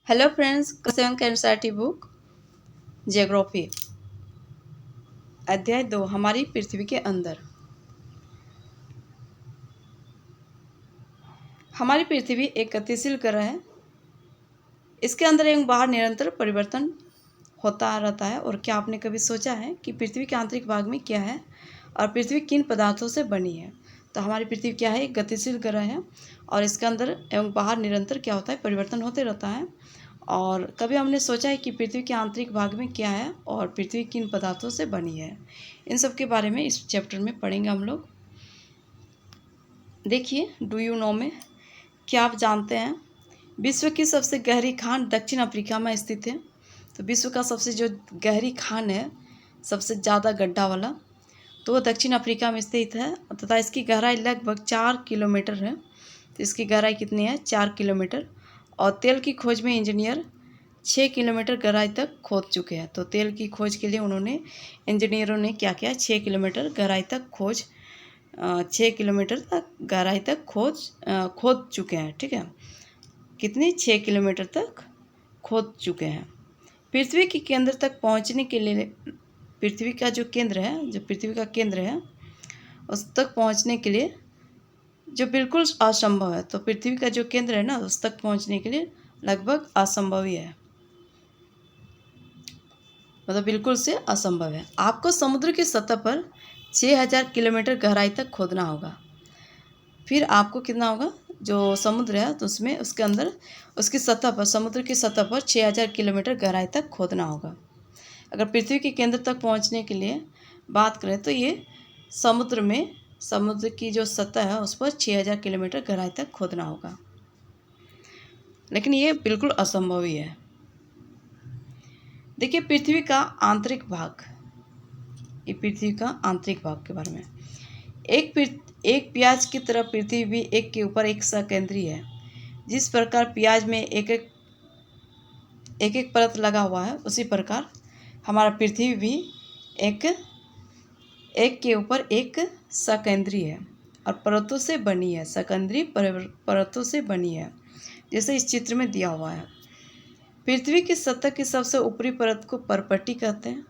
Hello friends, question का NCERT book geography अध्याय 2 हमारी पृथ्वी के अंदर। हमारी पृथ्वी एक गतिशील ग्रह है। इसके अंदर एवं बाहर निरंतर परिवर्तन होता रहता है। और क्या आपने कभी सोचा है कि पृथ्वी के आंतरिक भाग में क्या है और पृथ्वी किन पदार्थों से बनी है? तो हमारी पृथ्वी क्या है? एक गतिशील ग्रह है और इसके अंदर एवं बाहर निरंतर क्या होता है? परिवर्तन होते रहता है। और कभी हमने सोचा है कि पृथ्वी के आंतरिक भाग में क्या है और पृथ्वी किन पदार्थों से बनी है? इन सब के बारे में इस चैप्टर में पढ़ेंगे हम लोग। देखिए, डू यू नो में क्या आप जानते हैं विश्व की सबसे गहरी खान दक्षिण अफ्रीका में स्थित है। तो विश्व का सबसे जो गहरी खान है, सबसे ज़्यादा गड्ढा वाला, तो वो दक्षिण अफ्रीका में स्थित है तथा इसकी गहराई लगभग 4 किलोमीटर है। तो इसकी गहराई कितनी है? 4 किलोमीटर। और तेल की खोज में इंजीनियर 6 किलोमीटर गहराई तक खोद चुके हैं। तो तेल की खोज के लिए उन्होंने इंजीनियरों ने क्या किया? 6 किलोमीटर गहराई तक 6 किलोमीटर तक गहराई तक खोद चुके हैं। ठीक है, कितनी? 6 किलोमीटर तक खोद चुके हैं। पृथ्वी के केंद्र तक पहुंचने के लिए पृथ्वी का जो केंद्र है, जो पृथ्वी का केंद्र है, उस तक पहुंचने के लिए जो बिल्कुल असंभव है। तो पृथ्वी का जो केंद्र है ना, उस तक पहुंचने के लिए लगभग असंभव ही है, मतलब बिल्कुल से असंभव है। आपको समुद्र की सतह पर 6000 किलोमीटर गहराई तक खोदना होगा। फिर आपको कितना होगा? जो समुद्र है तो उसमें उसके अंदर उसकी सतह पर, समुद्र की सतह पर 6000 किलोमीटर गहराई तक खोदना होगा। अगर पृथ्वी के केंद्र तक पहुंचने के लिए बात करें तो ये समुद्र की जो सतह है उस पर 6000 किलोमीटर गहराई तक खोदना होगा, लेकिन ये बिल्कुल असंभव ही है। देखिए, पृथ्वी का आंतरिक भाग, ये पृथ्वी का आंतरिक भाग के बारे में। एक प्याज की तरह पृथ्वी भी एक के ऊपर एक सकेंद्रीय है। जिस प्रकार प्याज में एक एक परत लगा हुआ है, उसी प्रकार हमारा पृथ्वी भी एक के ऊपर एक सकेंद्रीय है और परतों से बनी है, सकेंद्रीय परतों से बनी है, जैसे इस चित्र में दिया हुआ है। पृथ्वी की सतह की सबसे ऊपरी परत को परपट्टी कहते हैं।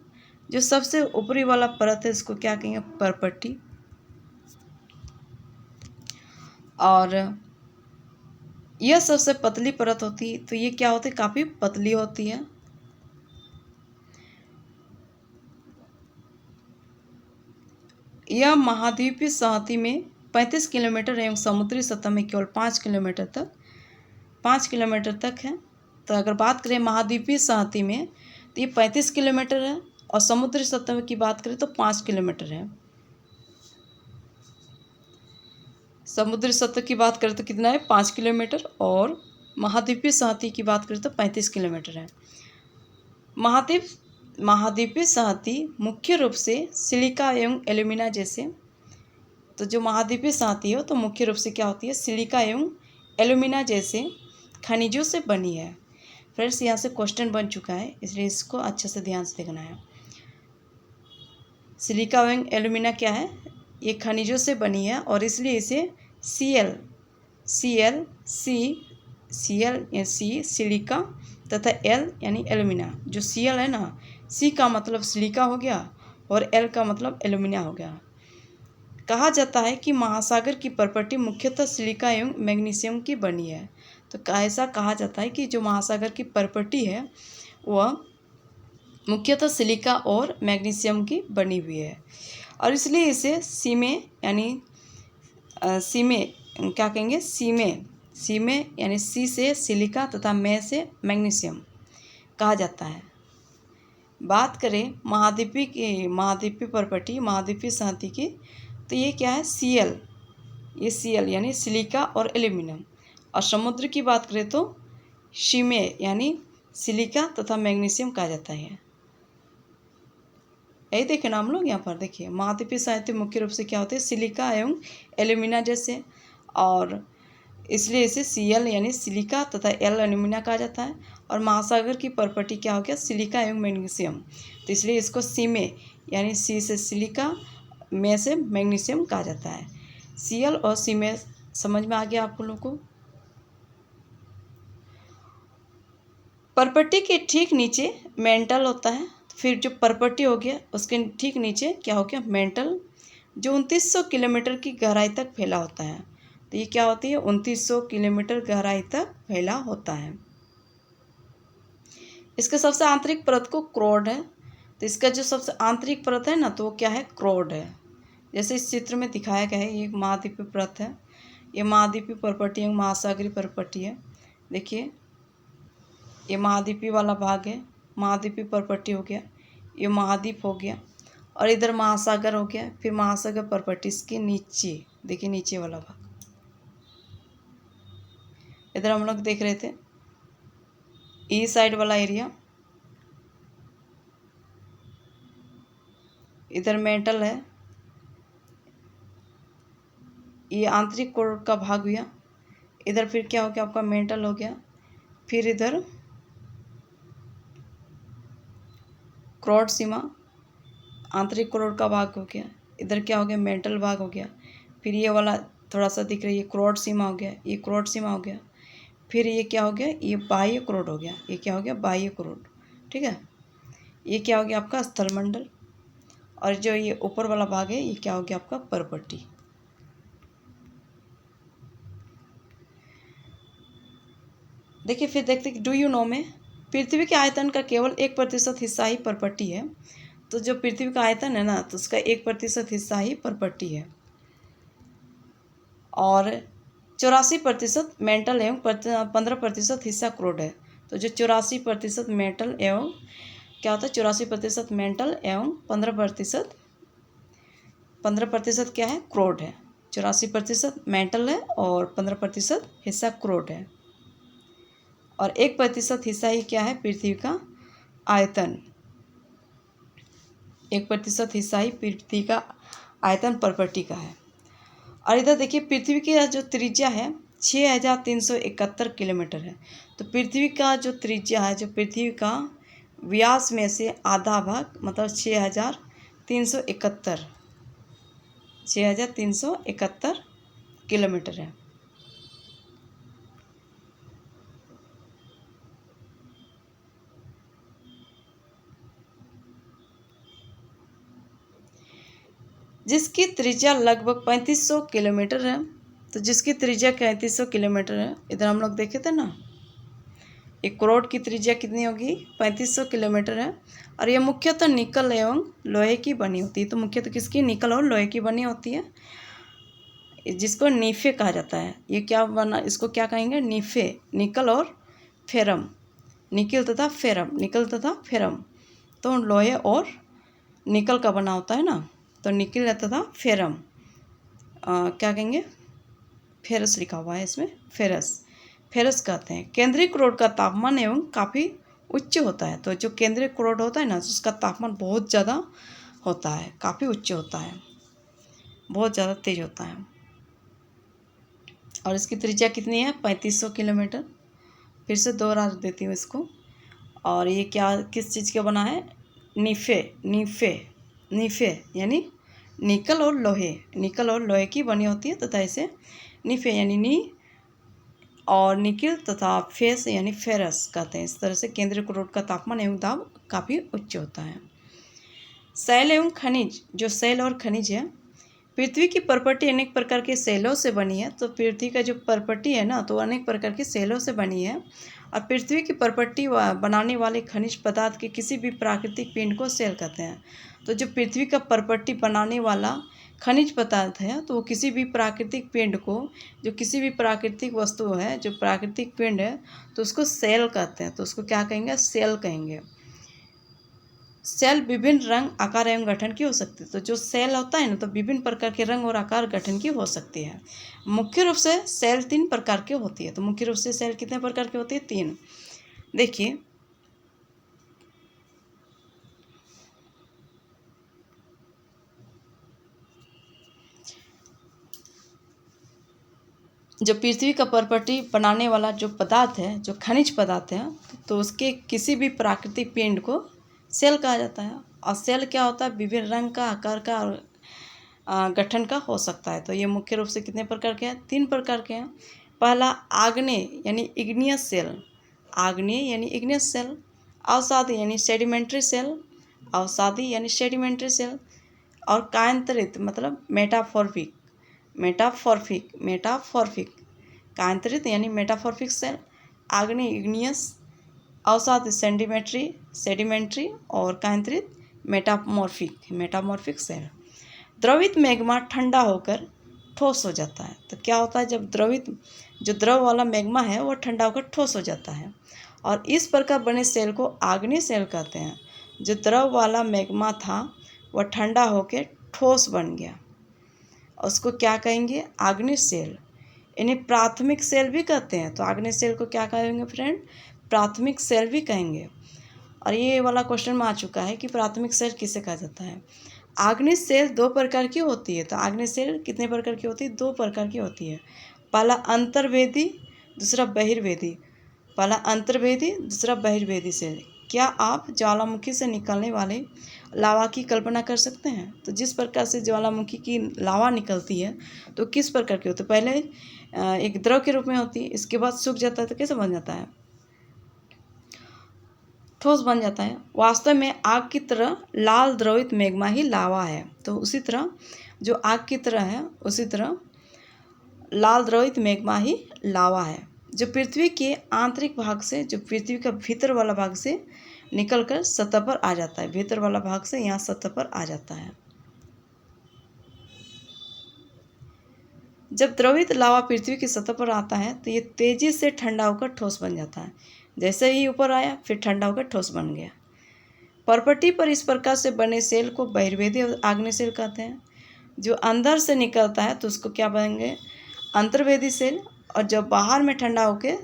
जो सबसे ऊपरी वाला परत है इसको क्या कहेंगे? परपट्टी। और यह सबसे पतली परत होती है। तो ये क्या होती है? काफ़ी पतली होती है। यह महाद्वीपीय संहति में 35 किलोमीटर एवं समुद्री सतह में केवल 5 किलोमीटर तक है। तो अगर बात करें महाद्वीपीय संहति में तो ये 35 किलोमीटर है और समुद्री सतह की बात करें तो 5 किलोमीटर है। समुद्री सतह की बात करें तो कितना है? 5 किलोमीटर। और महाद्वीपीय संहति की बात करें तो 35 किलोमीटर है। महाद्वीपीय संहति मुख्य रूप से सिलिका एवं एल्यूमिना जैसे, तो जो महाद्वीपीय संहति है तो मुख्य रूप से क्या होती है? सिलिका एवं एल्यूमिना जैसे खनिजों से बनी है। फ्रेंड्स, यहाँ से क्वेश्चन बन चुका है, इसलिए इसको अच्छे से ध्यान से देखना है। सिलिका एवं एल्यूमिना क्या है? ये खनिजों से बनी है और इसलिए इसे सी सिलिका तथा एल यानी एल्यूमिना। जो Cl है ना, सी का मतलब सिलिका हो गया और एल का मतलब एल्यूमिना हो गया। कहा जाता है कि महासागर की परपट्टी मुख्यतः सिलिका एवं मैग्नीशियम की बनी है। तो ऐसा कहा जाता है कि जो महासागर की परपट्टी है वह मुख्यतः सिलिका और मैग्नीशियम की बनी हुई है और इसलिए इसे क्या कहेंगे? सीमे यानी सी से सिलिका तथा में से मैग्नीशियम कहा जाता है। बात करें महाद्वीपीय परपट्टी, महाद्वीपीय संहति की, तो ये क्या है? ये Cl यानी सिलिका और एल्यूमिनियम। और समुद्र की बात करें तो सीमे यानी सिलिका तथा मैग्नीशियम कहा जाता है। यही देखें ना हम लोग यहाँ पर। देखिए, महाद्वीपीय संहति मुख्य रूप से क्या होते हैं? सिलिका एवं एल्यूमिना जैसे, और इसलिए इसे Cl यानी सिलिका तथा एल एल्यूमिना कहा जाता है। और महासागर की परपट्टी क्या हो गया? सिलिका एवं मैग्नीशियम, तो इसलिए इसको सीमे यानी सी से सिलिका, में से मैग्नीशियम कहा जाता है। Cl और सीमे समझ में आ गया आप लोगों को? परपट्टी के ठीक नीचे मेंटल होता है। फिर जो परपट्टी हो गया उसके ठीक नीचे क्या हो गया, मेंटल, जो 2900 किलोमीटर की गहराई तक फैला होता है। तो ये क्या होती है, 2900 किलोमीटर गहराई तक फैला होता है। इसके सबसे आंतरिक परत को क्रोड है। तो इसका जो सबसे आंतरिक परत है ना, तो वो क्या है, क्रोड है। जैसे इस चित्र में दिखाया गया है, ये महाद्वीपीय परत है, ये महाद्वीपीय परपट्टी है, महासागरीय परपट्टी है। देखिए ये महाद्वीपीय वाला भाग है, महाद्वीपीय परपट्टी हो गया, ये महाद्वीप हो गया, और इधर महासागर हो गया, फिर महासागर परपट्टी इसके नीचे, देखिए नीचे वाला भाग। इधर हम लोग देख रहे थे ई साइड वाला एरिया, इधर मेंटल है, ये आंतरिक कोर का भाग हुआ। इधर फिर क्या हो गया, आपका मेंटल हो गया, फिर इधर क्रोड सीमा, आंतरिक कोर का भाग हो गया, इधर क्या हो गया, मेंटल भाग हो गया, फिर ये वाला थोड़ा सा दिख रही है, क्रोड सीमा हो गया, ये क्रोड सीमा हो गया, फिर ये क्या हो गया, ये बाह्य क्रोड हो गया, ये क्या हो गया, बाह्य क्रोड। ठीक है, ये क्या हो गया आपका स्थलमंडल, और जो ये ऊपर वाला भाग है ये क्या हो गया आपका परपट्टी। देखिए फिर देखते डू यू नो में पृथ्वी के आयतन का केवल 1% हिस्सा ही परपट्टी है। तो जो पृथ्वी का आयतन है ना, तो उसका 1% हिस्सा ही परपट्टी है, और 84% मेंटल एवं 15% हिस्सा क्रोड है। तो जो 84% मेंटल एवं क्या होता है, 84% मेंटल एवं 15% क्या है, क्रोड है। 84% मेंटल है और 15% हिस्सा क्रोड है, और 1% हिस्सा ही क्या है, पृथ्वी का आयतन। 1% हिस्सा ही पृथ्वी का आयतन परपट्टी का है। और इधर देखिए पृथ्वी की जो त्रिज्या है 6371 किलोमीटर है। तो पृथ्वी का जो त्रिज्या है, जो पृथ्वी का व्यास में से आधा भाग मतलब 6371 किलोमीटर है। जिसकी त्रिज्या लगभग 3500 किलोमीटर है। तो जिसकी त्रिज्या 3500 किलोमीटर है, इधर हम लोग देखे थे ना, एक करोड़ की त्रिज्या कितनी होगी, 3500 किलोमीटर है, और ये मुख्यतः निकल एवं लोहे की बनी होती है। तो मुख्यतः किसकी, निकल और लोहे की बनी होती है, जिसको नीफे कहा जाता है। ये क्या बना, इसको क्या कहेंगे, नीफे, निकल और फेरम, निकल तथा फेरम, निकल तथा फेरम, तो लोहे और निकल का बना होता है ना, तो निकल तथा फेरम क्या कहेंगे, फेरस लिखा हुआ है इसमें, फेरस, फेरस कहते हैं। केंद्रीय क्रोड का तापमान एवं काफ़ी उच्च होता है। तो जो केंद्रीय क्रोड होता है ना, उसका तापमान बहुत ज़्यादा होता है, काफ़ी उच्च होता है, बहुत ज़्यादा तेज होता है, और इसकी त्रिज्या कितनी है, 3500 किलोमीटर। फिर से दोहरा देती हूँ इसको। और ये क्या, किस चीज़ का बना है, नीफे, नीफे, नीफे यानी निकल और लोहे, निकल और लोहे की बनी होती है, तथा इसे नीफे यानी नी और निकिल तथा फेस यानी फेरस कहते हैं। इस तरह से केंद्रीय क्रोड का तापमान एवं दाब काफ़ी उच्च होता है। शैल एवं खनिज, जो शैल और खनिज है, पृथ्वी की परपट्टी अनेक प्रकार के शैलों से बनी है। तो पृथ्वी का जो परपट्टी है ना, तो अनेक प्रकार के शैलों से बनी है, और पृथ्वी की परपट्टी बनाने वाले खनिज पदार्थ के किसी भी प्राकृतिक पिंड को शैल कहते हैं। तो जो पृथ्वी का परपट्टी बनाने वाला खनिज पदार्थ है, तो वो किसी भी प्राकृतिक पिंड को, जो किसी भी प्राकृतिक वस्तु है, जो प्राकृतिक पिंड है, तो उसको शैल कहते हैं। तो उसको क्या कहेंगे, शैल कहेंगे। सेल विभिन्न रंग, आकार एवं गठन की हो सकती है। तो जो सेल होता है ना, तो विभिन्न प्रकार के रंग और आकार गठन की हो सकती है। मुख्य रूप से सेल 3 प्रकार की होती है। तो मुख्य रूप से सेल कितने प्रकार की होती है, 3। देखिए जो पृथ्वी का परपट्टी बनाने वाला जो पदार्थ है, जो खनिज पदार्थ है, तो उसके किसी भी प्राकृतिक पिंड को सेल कहा जाता है। और सेल क्या होता है, विभिन्न रंग का, आकार का और गठन का हो सकता है। तो ये मुख्य रूप से कितने प्रकार के हैं, 3 प्रकार के हैं। पहला आग्नेय यानी इग्नियस सेल, आग्नेय यानी इग्नियस सेल, अवसादी यानी सेडिमेंट्री सेल, अवसादी यानी सेडिमेंट्री सेल, और कायांतरित मतलब मेटाफॉर्फिक, कायांतरित यानी मेटाफॉर्फिक सेल, आग्नेय इग्नियस, अवसादी सेडिमेंट्री और कायांतरित मेटामॉर्फिक सेल। द्रवित मैग्मा ठंडा होकर ठोस हो जाता है। तो क्या होता है, जब जो द्रव वाला मैग्मा है वो ठंडा होकर ठोस हो जाता है, और इस प्रकार बने सेल को आग्नेय सेल कहते हैं। जो द्रव वाला मैग्मा था वह ठंडा होकर ठोस बन गया, उसको क्या कहेंगे, आग्नेय सेल। इन्हें प्राथमिक सेल भी कहते हैं। तो आग्नेय सेल को क्या कहेंगे फ्रेंड, प्राथमिक सेल भी कहेंगे। और ये वाला क्वेश्चन में आ चुका है कि प्राथमिक सेल किसे कहा जाता है। आग्नेय सेल 2 प्रकार की होती है। तो आग्नेय सेल कितने प्रकार की होती है, 2 प्रकार की होती है। पहला अंतर्वेदी, दूसरा बहिर्वेदी। पहला अंतर्वेदी, दूसरा बहिर्वेदी सेल। क्या आप ज्वालामुखी से निकलने वाले लावा की कल्पना कर सकते हैं। तो जिस प्रकार से ज्वालामुखी की लावा निकलती है तो किस प्रकार की होती है, पहले एक द्रव के रूप में होती है, इसके बाद सूख जाता है तो कैसे बन जाता है, ठोस बन जाता है। वास्तव में आग की तरह लाल द्रवित मैग्मा ही लावा है। तो उसी तरह जो आग की तरह है उसी तरह लाल द्रवित मैग्मा ही लावा है, जो पृथ्वी के आंतरिक भाग से, जो पृथ्वी का भीतर वाला भाग से निकलकर सतह पर आ जाता है। भीतर वाला भाग से यहाँ सतह पर आ जाता है। जब द्रवित लावा पृथ्वी की सतह पर आता है तो ये तेजी से ठंडा होकर ठोस बन जाता है। जैसे ही ऊपर आया फिर ठंडा होकर ठोस बन गया। पर्पटी पर इस प्रकार से बने सेल को बहिर्वेदी और आग्नेय सेल कहते हैं। जो अंदर से निकलता है तो उसको क्या कहेंगे, अंतर्वेदी सेल, और जब बाहर में ठंडा होकर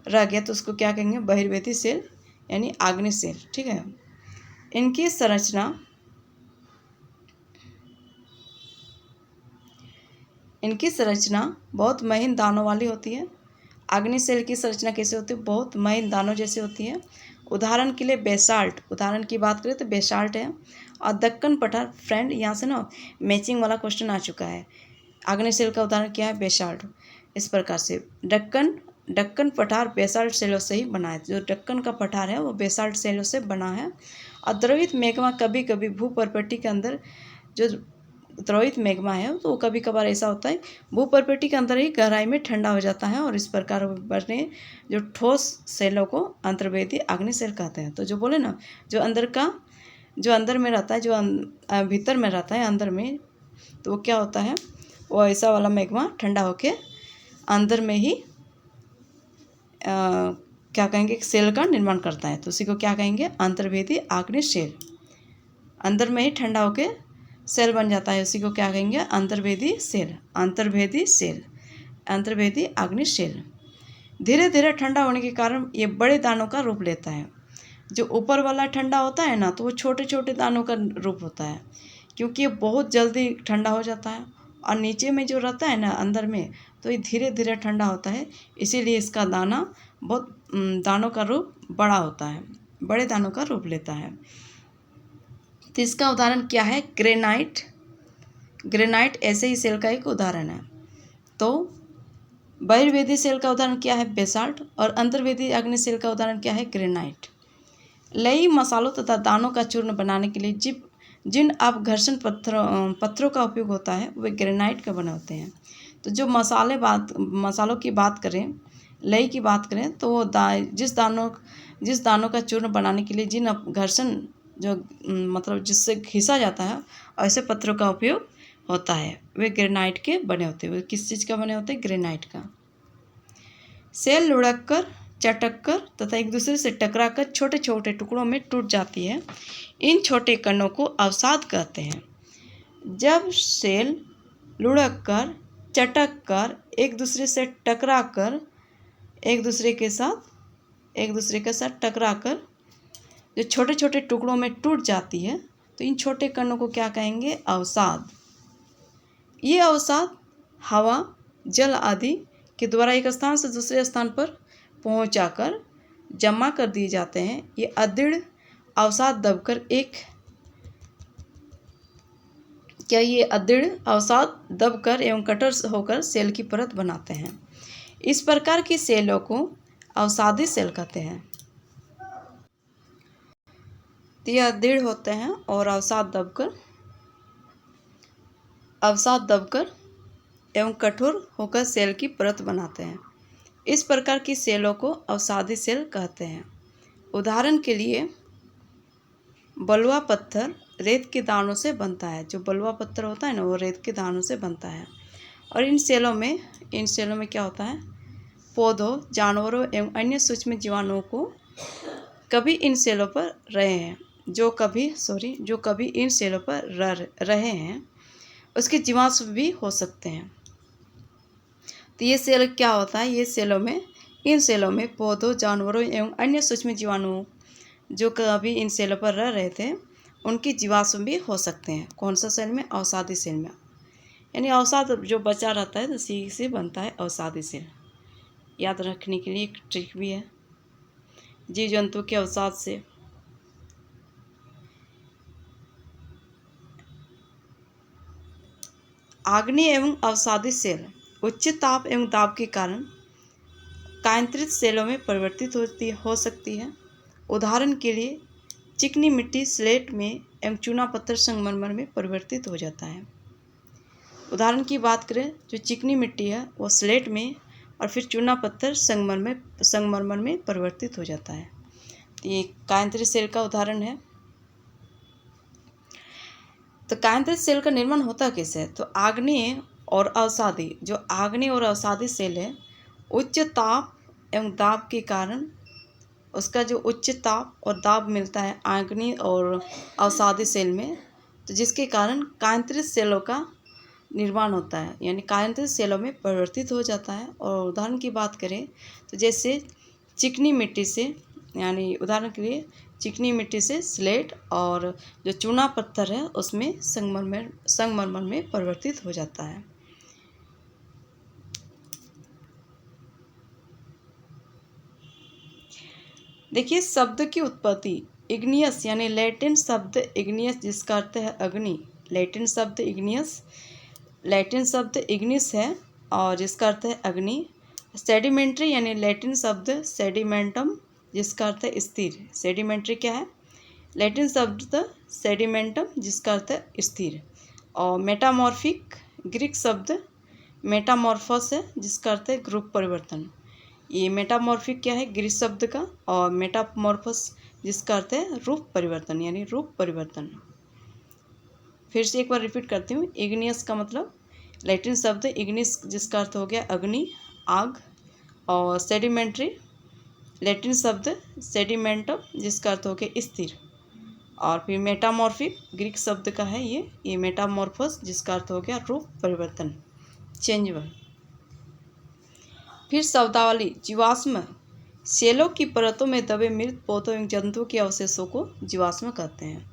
रह गया तो उसको क्या कहेंगे, बहिर्वेदी सेल यानी आग्नेय सेल। ठीक है। इनकी संरचना बहुत महीन दानों वाली होती है। आग्नेय सेल की संरचना कैसे होती है, बहुत महीन दानों जैसे होती है। उदाहरण के लिए बेसाल्ट, उदाहरण की बात करें तो बेसाल्ट है। और दक्कन पठार, फ्रेंड यहाँ से ना मैचिंग वाला क्वेश्चन आ चुका है। आग्नेय सेल का उदाहरण क्या है, बेसाल्ट। इस प्रकार से दक्कन पठार बेसाल्ट सेलों से ही बना है। जो दक्कन का पठार है वो बेसाल्ट सेलों से बना है। और द्रवित मैग्मा कभी कभी भूपर्पटी के अंदर, जो द्रवित मैग्मा है तो कभी कभार ऐसा होता है भूपर्पटी के अंदर ही गहराई में ठंडा हो जाता है, और इस प्रकार बने जो ठोस सेलों को अंतर्वेदी आग्नेय सेल कहते हैं। तो जो बोले ना, जो अंदर में रहता है, जो भीतर में रहता है अंदर में, तो वो क्या होता है, वो ऐसा वाला मैग्मा ठंडा होके अंदर में ही क्या कहेंगे, सेल का निर्माण करता है। तो उसी को क्या कहेंगे, अंतर्वेदी आग्नेय सेल। अंदर में ही ठंडा होके सेल बन जाता है, उसी को क्या कहेंगे, अंतर्वेदी आग्नेय सेल। धीरे धीरे ठंडा होने के कारण ये बड़े दानों का रूप लेता है। जो ऊपर वाला ठंडा होता है ना तो वो छोटे छोटे दानों का रूप होता है, क्योंकि ये बहुत जल्दी ठंडा हो जाता है। और नीचे में जो रहता है ना अंदर में, तो ये धीरे धीरे ठंडा होता है, इसीलिए इसका दानों का रूप बड़ा होता है, बड़े दानों का रूप लेता है। तो इसका उदाहरण क्या है, ग्रेनाइट ऐसे ही सेल का एक उदाहरण है। तो बहिर्वेदी सेल का उदाहरण क्या है, बेसाल्ट, और अंतर्वेदी आग्नेय सेल का उदाहरण क्या है, ग्रेनाइट। लई मसालों तथा दानों का चूर्ण बनाने के लिए जिन अपघर्षण पत्थरों का उपयोग होता है वे ग्रेनाइट का बने होते हैं। तो जो मसालों की बात करें, लई की बात करें, तो वो जिस दानों का चूर्ण बनाने के लिए जिन अपघर्षण जो मतलब जिससे घिसा जाता है ऐसे पत्थरों का उपयोग होता है, वे ग्रेनाइट के बने होते हैं। वे किस चीज़ का बने होते हैं, ग्रेनाइट का। सेल लुढ़क कर, चटक कर तथा एक दूसरे से टकराकर छोटे छोटे टुकड़ों में टूट जाती है। इन छोटे कणों को अवसाद कहते हैं। जब सेल लुढ़क कर, चटक कर, एक दूसरे से टकरा कर, एक दूसरे के साथ टकरा कर जो छोटे छोटे टुकड़ों में टूट जाती है, तो इन छोटे कणों को क्या कहेंगे, अवसाद। ये अवसाद हवा, जल आदि के द्वारा एक स्थान से दूसरे स्थान पर पहुंचाकर जमा कर दिए जाते हैं। ये अदृढ़ अवसाद दबकर एवं कटर होकर सेल की परत बनाते हैं। इस प्रकार की सेलों को अवसादी सेल कहते हैं। तो यह दृढ़ होते हैं और अवसाद दबकर एवं कठोर होकर सेल की परत बनाते हैं। इस प्रकार की सेलों को अवसादी सेल कहते हैं। उदाहरण के लिए बलुआ पत्थर रेत के दानों से बनता है। जो बलुआ पत्थर होता है ना, वो रेत के दानों से बनता है। और इन सेलों में क्या होता है, पौधों, जानवरों एवं अन्य सूक्ष्म जीवाणुओं को कभी इन सेलों पर रहे हैं जो कभी इन सेलों पर रहे हैं उसके जीवाश्म भी हो सकते हैं। तो ये सेल क्या होता है, इन सेलों में पौधों, जानवरों एवं अन्य सूक्ष्म जीवाणुओं जो कभी इन सेलों पर रह रहे थे उनकी जीवाश्म भी हो सकते हैं। कौन सा सेल में? अवसादी सेल में। यानी अवसाद जो बचा रहता है उसी से बनता है अवसादी सेल। याद रखने के लिए एक ट्रिक भी है। जीव जंतु के अवसाद से आग्नेय एवं अवसादी सेल उच्च ताप एवं दाब के कारण कायांतरित सेलों में परिवर्तित हो सकती है। उदाहरण के लिए चिकनी मिट्टी स्लेट में एवं चूना पत्थर संगमरमर में परिवर्तित हो जाता है। उदाहरण की बात करें, जो चिकनी मिट्टी है वो स्लेट में और फिर चूना पत्थर संगमरमर में परिवर्तित हो जाता है। तो ये कायांतरित सेल का उदाहरण है। तो कायांतरित सेल का निर्माण होता कैसे है? तो आग्नेय और अवसादी सेल है, उच्च ताप एवं दाब के कारण उसका जो उच्च ताप और दाब मिलता है आग्नेय और अवसादी सेल में, तो जिसके कारण कायांतरित सेलों का निर्माण होता है, यानी कायांतरित सेलों में परिवर्तित हो जाता है। और उदाहरण की बात करें तो जैसे चिकनी मिट्टी से, यानी उदाहरण के लिए चिकनी मिट्टी से स्लेट और जो चूना पत्थर है उसमें संगमरमर में परिवर्तित हो जाता है। देखिए शब्द की उत्पत्ति। इग्नियस यानी लैटिन शब्द इग्नियस जिसका अर्थ है अग्नि। लैटिन शब्द इग्निस है और जिसका अर्थ है अग्नि। सेडिमेंट्री यानी लैटिन शब्द सेडिमेंटम जिसका अर्थ है स्थिर। सेडिमेंट्री क्या है? लैटिन शब्द सेडिमेंटम जिसका अर्थ है स्थिर। और मेटामॉर्फिक ग्रीक शब्द मेटामॉर्फोस है जिसका अर्थ है रूप परिवर्तन। ये मेटामॉर्फिक क्या है? ग्रीक शब्द का, और मेटामॉर्फोस जिसका अर्थ है रूप परिवर्तन, यानी रूप परिवर्तन। फिर से एक बार रिपीट करती हूँ। इग्नियस का मतलब लैटिन शब्द इग्निस जिसका अर्थ हो गया अग्नि, आग। और सेडिमेंट्री लैटिन शब्द सेडिमेंटम जिसका अर्थ हो गया स्थिर। और फिर मेटामॉर्फिक ग्रीक शब्द का है ये मेटामॉर्फोस जिसका अर्थ हो गया रूप परिवर्तन, चेंजेबल। फिर शब्दावली। जीवाश्म सेलों की परतों में दबे मृत पौधों एवं जंतुओं के अवशेषों को जीवाश्म कहते हैं।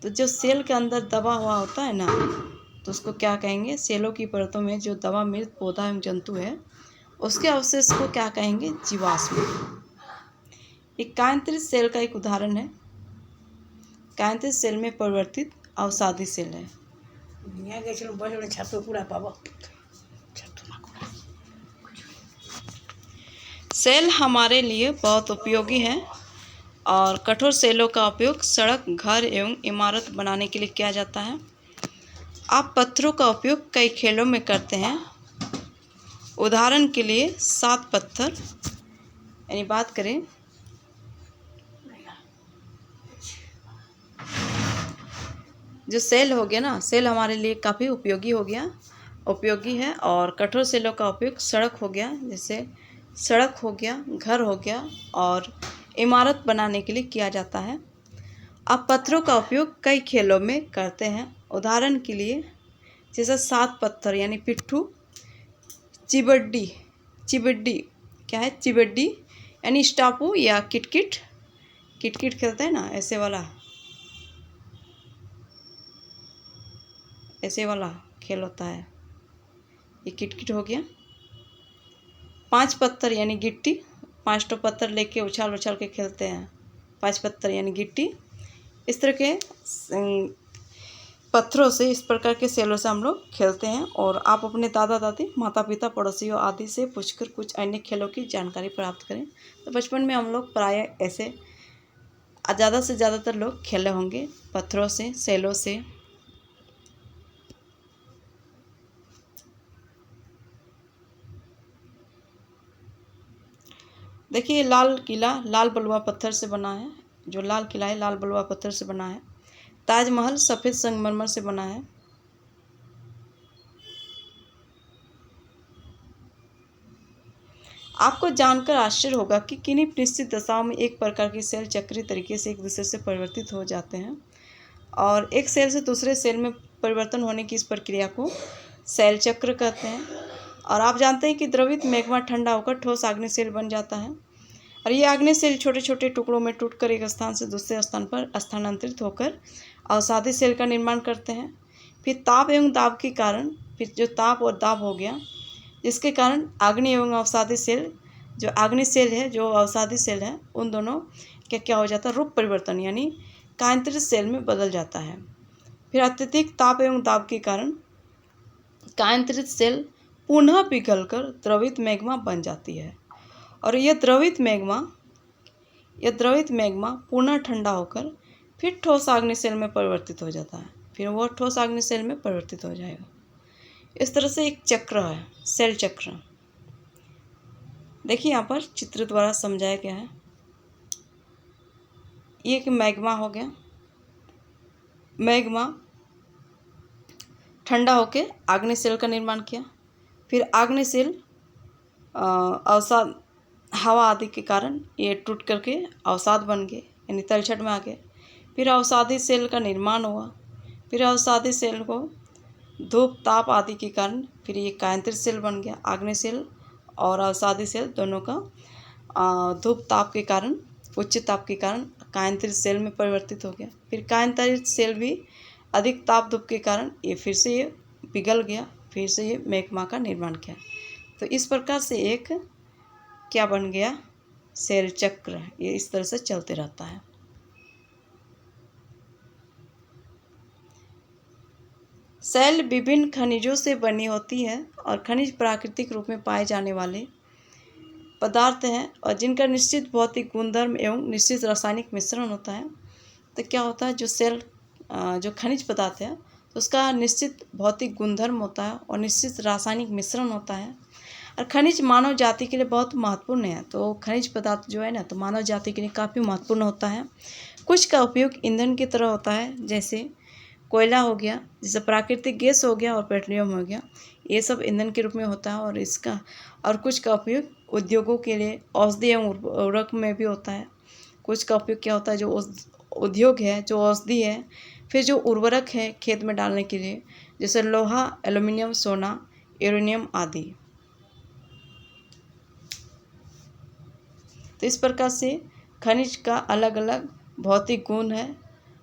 तो जो सेल के अंदर दबा हुआ होता है ना, तो उसको क्या कहेंगे? सेलों की परतों में जो दबा मृत पौधा एवं जंतु है उसके अवशेष को क्या कहेंगे? जीवाश्म। एक कायांतरित सेल का एक उदाहरण है। कायांतरित सेल में परिवर्तित अवसादी सेल है। सेल हमारे लिए बहुत उपयोगी है और कठोर सेलों का उपयोग सड़क, घर एवं इमारत बनाने के लिए किया जाता है। आप पत्थरों का उपयोग कई खेलों में करते हैं। उदाहरण के लिए 7 पत्थर, यानी बात करें जो सेल हो गया ना, सेल हमारे लिए काफ़ी उपयोगी है। और कठोर सेलों का उपयोग सड़क हो गया, जैसे सड़क हो गया, घर हो गया और इमारत बनाने के लिए किया जाता है। आप पत्थरों का उपयोग कई खेलों में करते हैं। उदाहरण के लिए जैसे 7 पत्थर यानी पिट्ठू, चिबड्डी क्या है? चिबड्डी यानी स्टापू या किटकिट खेलते हैं ना, ऐसे वाला खेल होता है, ये किटकिट हो गया। 5 पत्थर यानी गिट्टी, 5 पत्थर लेके उछाल के खेलते हैं, 5 पत्थर यानी गिट्टी। इस तरह के पत्थरों से, इस प्रकार के सेलों से हम लोग खेलते हैं। और आप अपने दादा दादी, माता पिता, पड़ोसियों आदि से पूछकर कुछ अन्य खेलों की जानकारी प्राप्त करें। तो बचपन में हम लोग प्रायः ऐसे ज़्यादा से ज़्यादातर लोग खेले होंगे पत्थरों से, सेलों से। देखिए, लाल किला लाल बलुआ पत्थर से बना है। जो लाल किला है लाल बलुआ पत्थर से बना है। ताजमहल सफ़ेद संगमरमर से बना है। आपको जानकर आश्चर्य होगा कि किन्हीं निश्चित दशाओं में एक प्रकार की सेल चक्रीय तरीके से एक दूसरे से परिवर्तित हो जाते हैं और एक सेल से दूसरे सेल में परिवर्तन होने की इस प्रक्रिया को सेल चक्र कहते हैं। और आप जानते हैं कि द्रवित मैग्मा ठंडा होकर ठोस आग्नेय सेल बन जाता है और ये आग्नेय सेल छोटे छोटे टुकड़ों में टूटकर एक स्थान से दूसरे स्थान पर स्थानांतरित होकर अवसादी सेल का निर्माण करते हैं। फिर ताप एवं दाब के कारण, फिर जो ताप और दाब हो गया, जिसके कारण आग्नेय एवं अवसादी सेल, जो आग्नेय सेल है जो अवसादी सेल है, उन दोनों का क्या हो जाता है, रूप परिवर्तन यानी कायांतरित सेल में बदल जाता है। फिर अत्यधिक ताप एवं दाब के कारण कायांतरित सेल पुनः पिघलकर द्रवित मैग्मा बन जाती है और यह द्रवित मैग्मा पुनः ठंडा होकर फिर ठोस आग्नेय सेल में परिवर्तित हो जाता है। फिर वह ठोस आग्नेय सेल में परिवर्तित हो जाएगा। इस तरह से एक चक्र है, सेल चक्र। देखिए यहाँ पर चित्र द्वारा समझाया गया है। ये एक मैग्मा हो गया। मैग्मा ठंडा होकर आग्नेय सेल का निर्माण किया। फिर आग्नेय सेल अवसाद, हवा आदि के कारण ये टूट करके अवसाद बन गए यानी तलछट में आ गए। फिर अवसादी सेल का निर्माण हुआ। फिर अवसादी सेल को धूप ताप आदि के कारण फिर ये कायांतरित सेल बन गया। आग्नेय सेल और अवसादी सेल दोनों का धूप ताप के कारण, उच्च ताप के कारण कायांतरित सेल में परिवर्तित हो गया। फिर कायांतरित सेल भी अधिक ताप धूप के कारण ये फिर से ये पिघल गया, फिर से ये मैग्मा का निर्माण किया। तो इस प्रकार से एक क्या बन गया, सेल चक्र। ये इस तरह से चलते रहता है। सेल विभिन्न खनिजों से बनी होती है और खनिज प्राकृतिक रूप में पाए जाने वाले पदार्थ हैं और जिनका निश्चित भौतिक गुणधर्म एवं निश्चित रासायनिक मिश्रण होता है। तो क्या होता है, जो सेल जो खनिज पदार्थ है तो उसका निश्चित भौतिक गुणधर्म होता है और निश्चित रासायनिक मिश्रण होता है। और खनिज मानव जाति के लिए बहुत महत्वपूर्ण है। तो खनिज पदार्थ जो है ना, तो मानव जाति के लिए काफ़ी महत्वपूर्ण होता है। कुछ का उपयोग ईंधन की तरह होता है, जैसे कोयला हो गया, जैसे प्राकृतिक गैस हो गया और पेट्रोलियम हो गया, ये सब ईंधन के रूप में होता है। और कुछ का उपयोग उद्योगों के लिए, औषधि एवं उर्वरक में भी होता है। कुछ का उपयोग क्या होता है, जो उद्योग है, जो औषधि है, फिर जो उर्वरक है खेत में डालने के लिए, जैसे लोहा, एल्युमिनियम, सोना, यूरेनियम आदि। तो इस प्रकार से खनिज का अलग अलग भौतिक गुण है,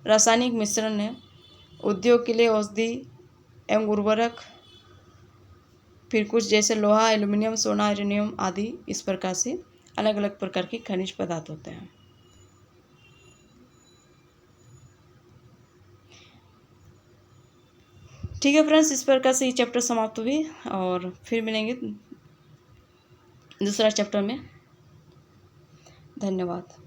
रासायनिक मिश्रण है, उद्योग के लिए औषधि एवं उर्वरक, फिर कुछ जैसे लोहा, एल्युमिनियम, सोना, यूरेनियम आदि। इस प्रकार से अलग अलग प्रकार के खनिज पदार्थ होते हैं। ठीक है फ्रेंड्स, इस प्रकार से ये चैप्टर समाप्त हुई और फिर मिलेंगे दूसरा चैप्टर में। धन्यवाद।